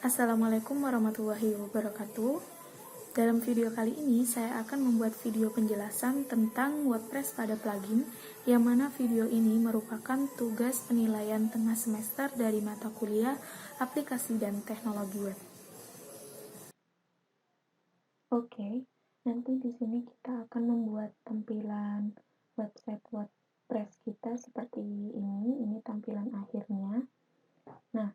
Assalamualaikum warahmatullahi wabarakatuh. Dalam video kali ini, saya akan membuat video penjelasan tentang WordPress pada plugin, yang mana video ini merupakan tugas penilaian tengah semester dari mata kuliah Aplikasi dan Teknologi Web. Oke, nanti di sini kita akan membuat tampilan website WordPress kita seperti ini tampilan akhirnya. Nah,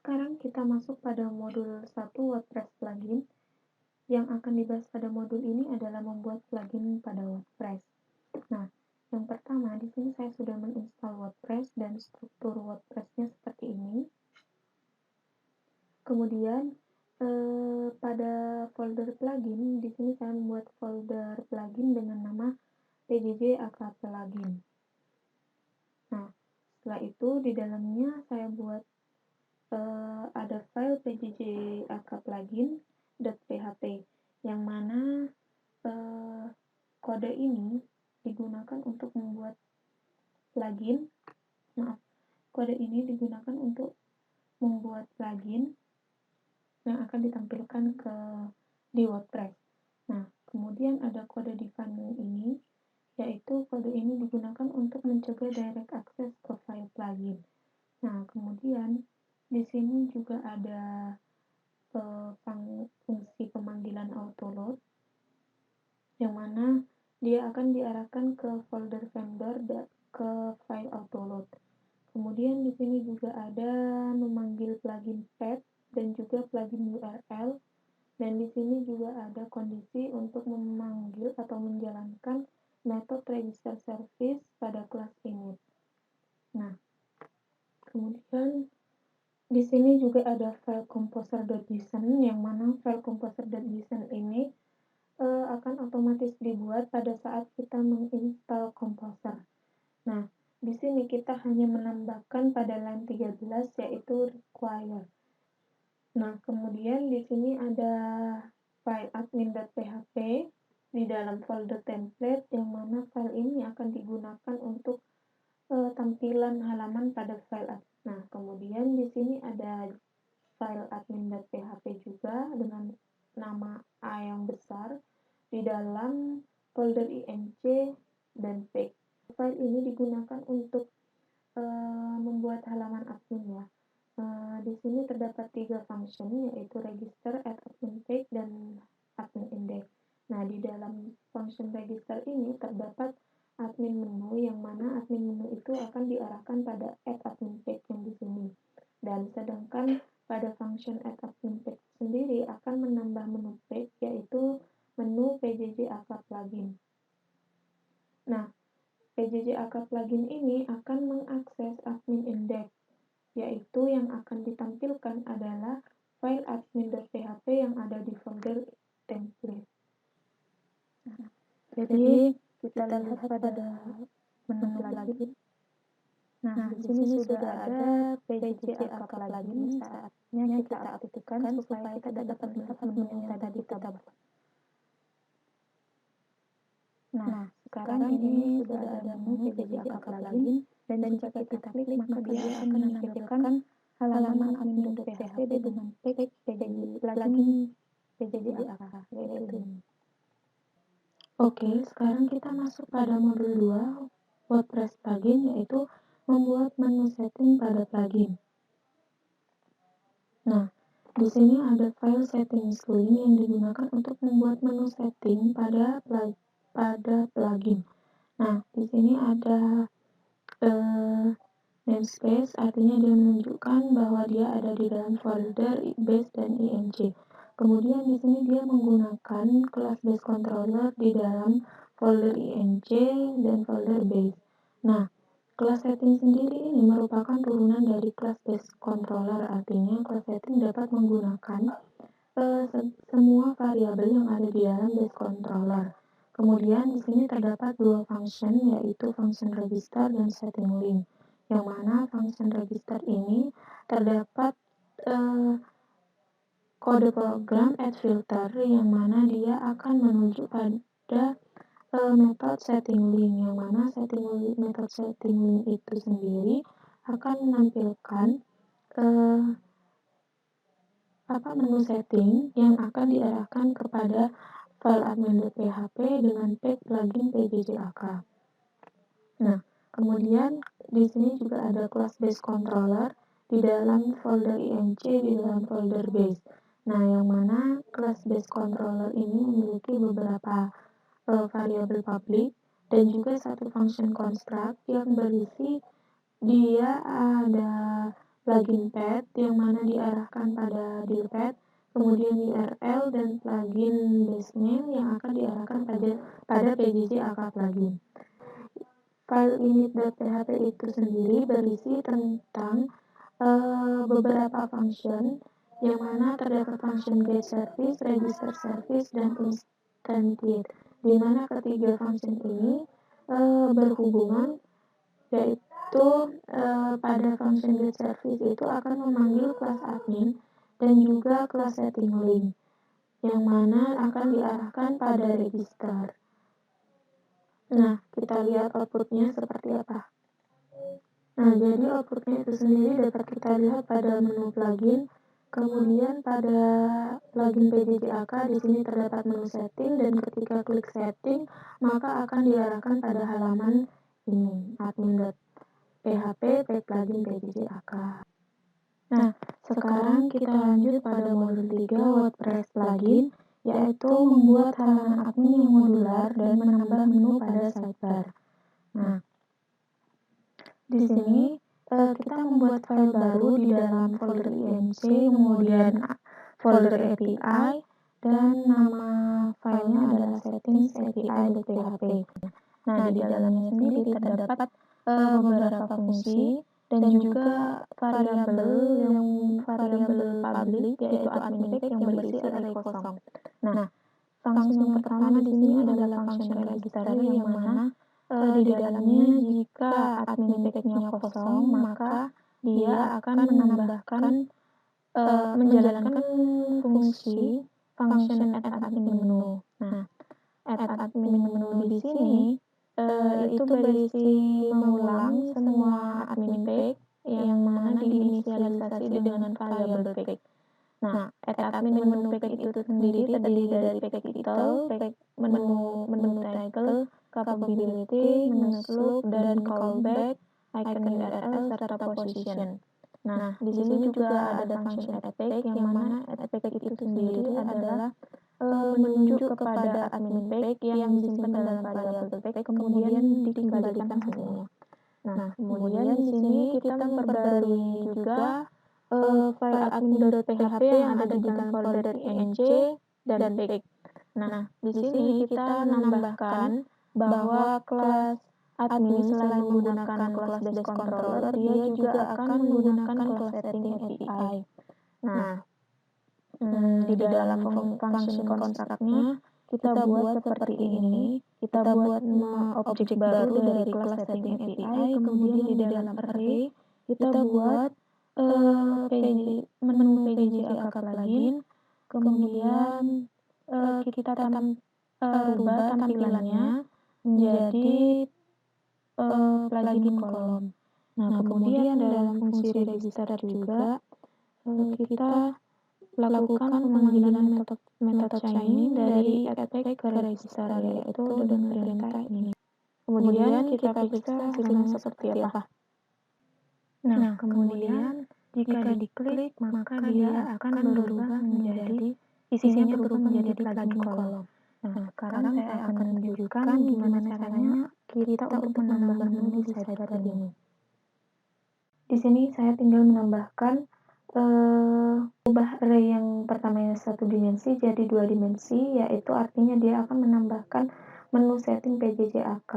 sekarang kita masuk pada modul 1 WordPress plugin. Yang akan dibahas pada modul ini adalah membuat plugin pada WordPress. Nah, yang pertama di sini saya sudah menginstal WordPress dan struktur WordPress-nya seperti ini. Kemudian pada folder plugin di sini saya membuat folder plugin dengan nama PJJ AK Plugin. Nah, setelah itu di dalamnya saya buat ada file PJJ AK Plugin.php yang mana kode ini digunakan untuk membuat plugin. Kode ini digunakan untuk membuat plugin yang akan ditampilkan di WordPress. Nah, kemudian ada kode define ini, yaitu kode ini digunakan untuk mencegah direct access ke file plugin. Nah, kemudian di sini juga ada fungsi pemanggilan autoload, yang mana dia akan diarahkan ke folder vendor ke file autoload. Kemudian di sini juga ada memanggil plugin path dan juga plugin URL, dan di sini juga ada kondisi untuk memanggil atau menjalankan metode register service pada kelas init. Nah, kemudian di sini juga ada file composer.json, yang mana file composer.json ini akan otomatis dibuat pada saat kita menginstal Composer. Nah, di sini kita hanya menambahkan pada line 13 yaitu require. Nah, kemudian di sini ada file admin.php di dalam folder template, yang mana file ini akan digunakan untuk tampilan halaman pada file. Nah, kemudian di sini ada file admin.php juga dengan nama A yang besar di dalam folder inc dan page. File ini digunakan untuk membuat halaman admin ya. Di sini terdapat 3 function, yaitu register, add admin page, dan admin index. Nah, di dalam function register ini terdapat admin menu, yang mana admin menu itu akan diarahkan pada add admin page yang di sini. Dan sedangkan pada function add admin page sendiri akan menambah menu page, yaitu menu PJJ AK Plugin. Nah, PJJ AK Plugin ini akan mengakses admin index, yaitu yang akan ditampilkan adalah file admin.php yang ada di folder template. Nah, jadi kita lihat pada menu plugin. Nah, di sini sudah ada PJJ AK Plugin. Saatnya kita aktifkan supaya kita dapat melihat menu yang tadi kita buat. Nah, sekarang ini sudah ada menu PJJ AK Plugin, dan jika kita klik maka dia akan menampilkan halaman admin.php dengan page plugin PJJ AK, yaitu ini. Oke, sekarang kita masuk pada modul 2 WordPress plugin, yaitu membuat menu setting pada plugin. Nah, di sini ada file settings link yang digunakan untuk membuat menu setting pada plugin. Nah, di sini ada namespace, artinya dia menunjukkan bahwa dia ada di dalam folder base dan inc. Kemudian di sini dia menggunakan kelas base controller di dalam folder inc dan folder base. Nah, kelas setting sendiri ini merupakan turunan dari kelas base controller, artinya kelas setting dapat menggunakan semua variabel yang ada di dalam base controller. Kemudian di sini terdapat 2 function, yaitu function register dan setting link, yang mana function register ini terdapat kode program add filter, yang mana dia akan menuju pada metode setting link, yang mana metode setting link itu sendiri akan menampilkan menu setting yang akan diarahkan kepada file admin.php dengan tag plugin pjjak. Nah, kemudian di sini juga ada class base controller di dalam folder inc di dalam folder base. Nah, yang mana class base controller ini memiliki beberapa variabel public dan juga satu function construct yang berisi dia ada plugin path yang mana diarahkan pada dir path, kemudian URL dan plugin base name yang akan diarahkan pada pjjak plugin. File init.php itu sendiri berisi tentang beberapa function yang mana terdapat function get service, register service, dan instantiate, di mana ketiga function ini berhubungan, yaitu pada function get service itu akan memanggil kelas admin dan juga kelas setting link, yang mana akan diarahkan pada register. Nah, kita lihat outputnya seperti apa. Nah, jadi outputnya itu sendiri dapat kita lihat pada menu plugin. Kemudian pada plugin pjjak di sini terdapat menu setting, dan ketika klik setting maka akan diarahkan pada halaman ini, admin.php plugin pjjak. Nah, sekarang kita lanjut pada modul 3 WordPress plugin, yaitu membuat halaman admin yang modular dan menambah menu pada sidebar. Nah, di sini kita membuat file baru di dalam folder inc, kemudian folder API, dan nama filenya adalah settings api.php. Nah, di dalamnya sendiri terdapat beberapa fungsi dan juga variabel public, yaitu admin tag yang berisi array kosong. Nah, fungsi yang pertama di sini adalah function register, yang mana di dalamnya jika admin tag-nya kosong maka dia akan menjalankan fungsi function add admin menu. Nah, add admin menu di sini itu berisi mengulang semua admin tag yang mana diinisialisasi dengan variabel tag. Nah, add admin menu tag itu sendiri terdiri dari tag title, tag menu title, capability, menu loop, dan callback, icon URL, serta position. Nah, di sini juga ada function add tag, yang mana add tag itu sendiri adalah menunjuk kepada admin tag yang disimpan dalam variabel tag, kemudian dikembalikan hasilnya. Nah, kemudian di sini kita memperbarui juga file admin.php yang ada di dalam folder inc dan tag. Nah, di sini kita menambahkan bahwa kelas admin selain menggunakan kelas base controller, dia juga akan menggunakan kelas setting API. Nah, di dalam function construct-nya kita buat seperti ini. Kita buat objek baru dari kelas setting API, kemudian di dalam array kita buat menu pjjak plugin, kemudian kita rubah tampilannya menjadi plugin kolom. Nah, kemudian dalam fungsi register juga kita lakukan pemanggilan metode chaining dari add tag ke register, yaitu dengan perintah ini. Kemudian kita periksa hasilnya seperti apa. Nah, kemudian jika diklik maka dia akan isinya berubah menjadi plugin kolom. Nah, sekarang saya akan menunjukkan gimana caranya kita untuk menambah menu di sidebar ini. Di sini saya tinggal menambahkan ubah array yang pertamanya 1 dimensi jadi 2 dimensi, yaitu artinya dia akan menambahkan menu setting pjjak,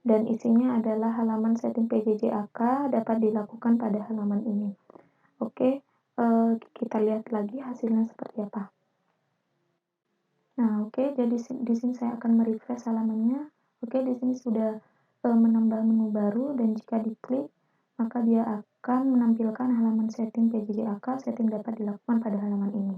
dan isinya adalah halaman setting pjjak dapat dilakukan pada halaman ini. Oke, kita lihat lagi hasilnya seperti apa. Nah, oke, jadi di sini saya akan merefresh halamannya. Oke, di sini sudah menambah menu baru, dan jika diklik maka dia akan menampilkan halaman setting pjjak, setting dapat dilakukan pada halaman ini.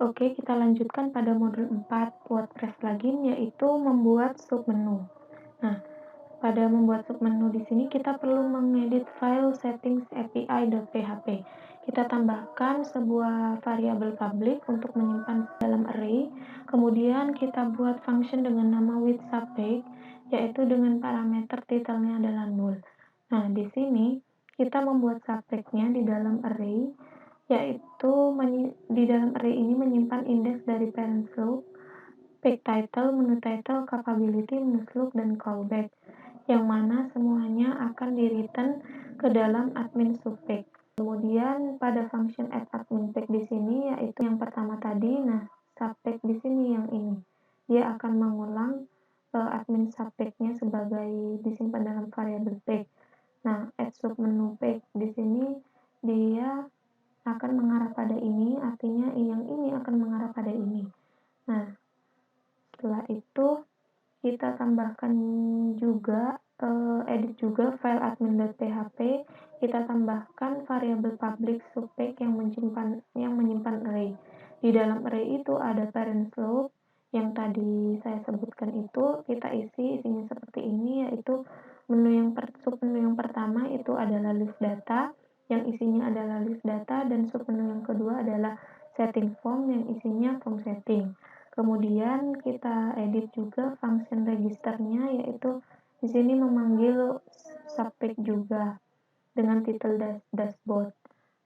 Oke, kita lanjutkan pada modul 4 WordPress plugin, yaitu membuat submenu. Nah, pada membuat submenu di sini kita perlu mengedit file settings api.php, kita tambahkan sebuah variabel public untuk menyimpan dalam array, kemudian kita buat function dengan nama with subject, yaitu dengan parameter titelnya adalah null. Nah, di sini kita membuat subject-nya di dalam array, yaitu di dalam array ini menyimpan indeks dari parent loop, page title, menu title, capability, menu loop, dan callback, yang mana semuanya akan di-return ke dalam admin subpage. Kemudian pada function add admin page di sini yaitu yang pertama tadi, nah subpage di sini yang ini. Dia akan mengulang admin subpage-nya sebagai disimpan dalam variabel page. Nah, add submenu page di sini dia akan mengarah pada ini, artinya yang ini akan mengarah pada ini. Nah, setelah itu kita tambahkan juga edit juga file admin.php, kita tambahkan variabel public subpage yang menyimpan array. Di dalam array itu ada parent loop yang tadi saya sebutkan, itu kita isinya seperti ini, yaitu submenu yang pertama itu adalah list data yang isinya adalah list data, dan submenu yang kedua adalah setting form yang isinya form setting. Kemudian kita edit juga function registernya, yaitu di sini memanggil subpage juga dengan title dashboard.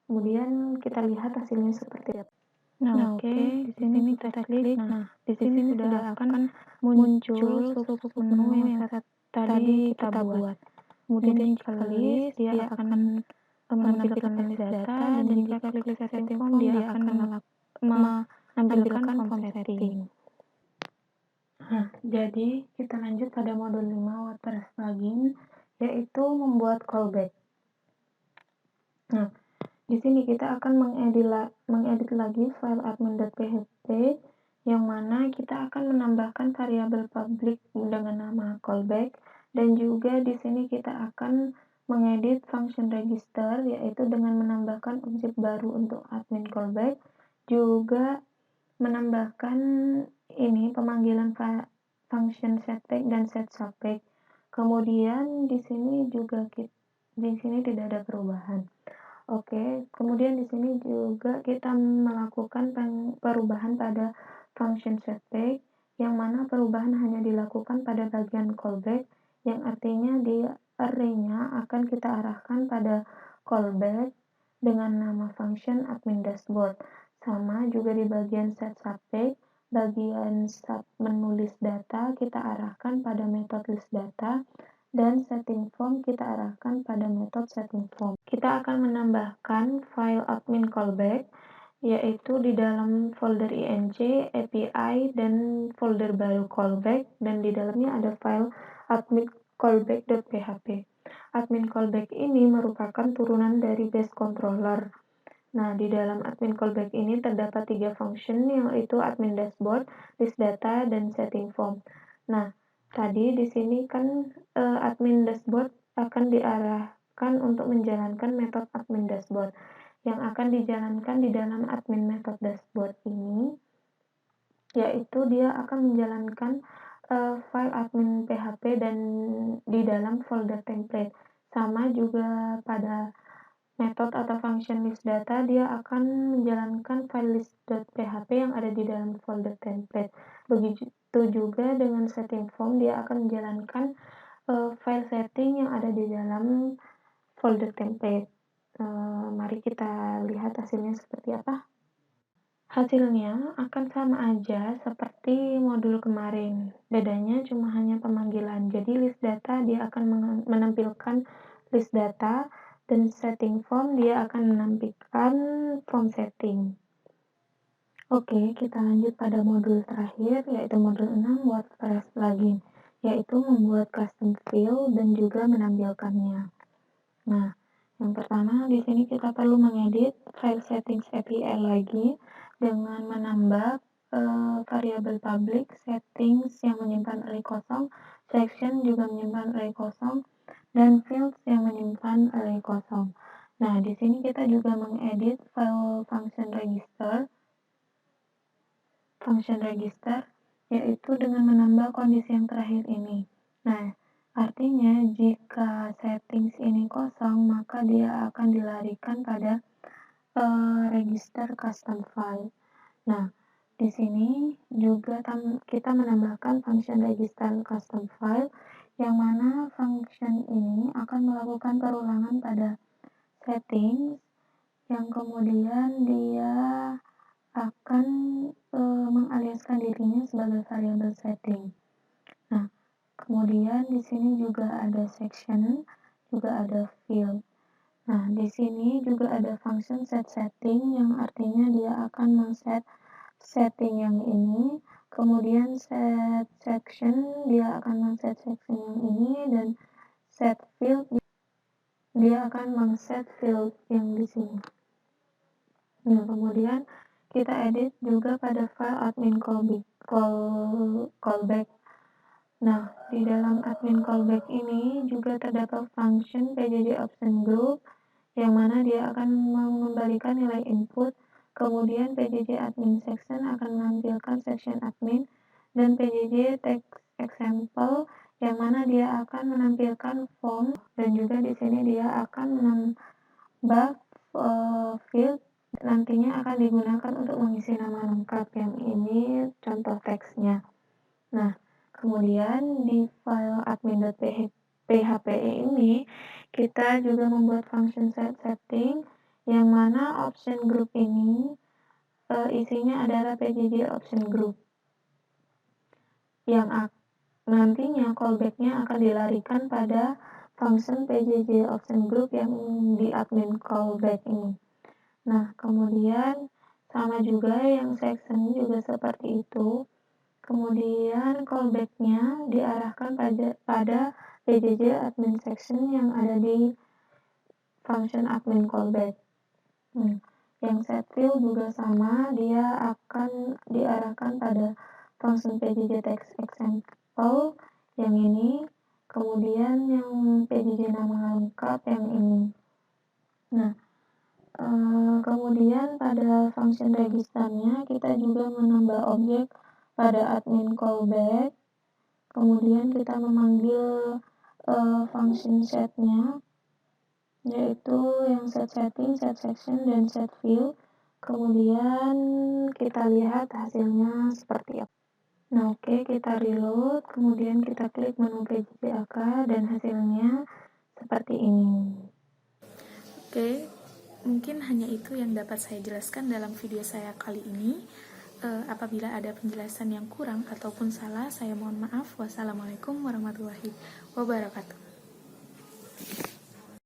Kemudian kita lihat hasilnya seperti apa. Nah, oke, di sini kita klik. Nah, di sini sudah akan muncul submenu yang tadi kita buat. Kemudian jika list, dia akan menampilkan list data, dan jika klik setting form, dia akan menampilkan form setting. Nah, jadi kita lanjut pada modul 5 WordPress plugin, yaitu membuat callback. Nah, di sini kita akan mengedit lagi file admin.php, yang mana kita akan menambahkan variabel public dengan nama callback, dan juga di sini kita akan mengedit function register, yaitu dengan menambahkan objek baru untuk admin callback, juga menambahkan ini pemanggilan function setPage dan setSubpage. Kemudian di sini tidak ada perubahan. Oke, kemudian di sini juga kita melakukan perubahan pada function setPage, yang mana perubahan hanya dilakukan pada bagian callback, yang artinya di array-nya akan kita arahkan pada callback dengan nama function admin dashboard. Sama juga di bagian setSubpage, bagian submenu list data kita arahkan pada metode list data, dan setting form kita arahkan pada metode setting form. Kita akan menambahkan file admin callback, yaitu di dalam folder inc, API, dan folder baru callback, dan di dalamnya ada file admin callback.php. Admin callback ini merupakan turunan dari base controller. Nah, di dalam admin callback ini terdapat 3 function, yaitu admin dashboard, list data, dan setting form. Nah, tadi di sini kan admin dashboard akan diarahkan untuk menjalankan metode admin dashboard. Yang akan dijalankan di dalam admin method dashboard ini, yaitu dia akan menjalankan file admin PHP dan di dalam folder template. Sama juga pada metode atau function list data, dia akan menjalankan file list.php yang ada di dalam folder template. Begitu juga dengan setting form, dia akan menjalankan file setting yang ada di dalam folder template. Mari kita lihat hasilnya seperti apa. Hasilnya akan sama aja seperti modul kemarin. Bedanya cuma hanya pemanggilan. Jadi list data dia akan menampilkan list data, dan setting form dia akan menampilkan form setting. Oke, kita lanjut pada modul terakhir, yaitu modul 6 WordPress plugin, yaitu membuat custom field dan juga menampilkannya. Nah, yang pertama di sini kita perlu mengedit file settings API lagi dengan menambah variabel public settings yang menyimpan array kosong, section juga menyimpan array kosong, dan fields yang menyimpan array kosong. Nah, di sini kita juga mengedit file function register, yaitu dengan menambah kondisi yang terakhir ini. Nah, artinya jika settings ini kosong, maka dia akan dilarikan pada register custom file. Nah, di sini juga kita menambahkan function register custom file, yang mana function ini akan melakukan perulangan pada settings, yang kemudian dia akan mengaliaskan dirinya sebagai variabel setting. Nah, kemudian di sini juga ada section, juga ada field. Nah, di sini juga ada function set setting, yang artinya dia akan men-set setting yang ini, kemudian set section dia akan men-set section yang ini, dan set field dia akan men-set field yang di sini. Nah, kemudian kita edit juga pada file admin callback. Nah, di dalam admin callback ini juga terdapat function pjj option group, yang mana dia akan mengembalikan nilai input, kemudian pjj admin section akan menampilkan section admin, dan pjj text example, yang mana dia akan menampilkan form, dan juga di sini dia akan menambah field, nantinya akan digunakan untuk mengisi nama lengkap, yang ini contoh teksnya. Nah, kemudian di file admin.php ini kita juga membuat function set setting, yang mana option group ini isinya adalah pjj option group, yang nantinya callbacknya akan dilarikan pada function pjj option group yang di admin callback ini. Nah, kemudian sama juga yang section juga seperti itu. Kemudian callback-nya diarahkan pada pjj admin section yang ada di function admin callback. Yang set field juga sama, dia akan diarahkan pada function pjj text example yang ini, kemudian yang pjj nama lengkap yang ini. Nah, kemudian pada function registernya kita juga menambah objek pada admin callback, kemudian kita memanggil function setnya, yaitu yang set setting, set section, dan set field. Kemudian kita lihat hasilnya seperti apa. Nah, oke, kita reload, kemudian kita klik menu pjj.ak, dan hasilnya seperti ini. Oke, mungkin hanya itu yang dapat saya jelaskan dalam video saya kali ini. Apabila ada penjelasan yang kurang ataupun salah, saya mohon maaf. Wassalamualaikum warahmatullahi wabarakatuh.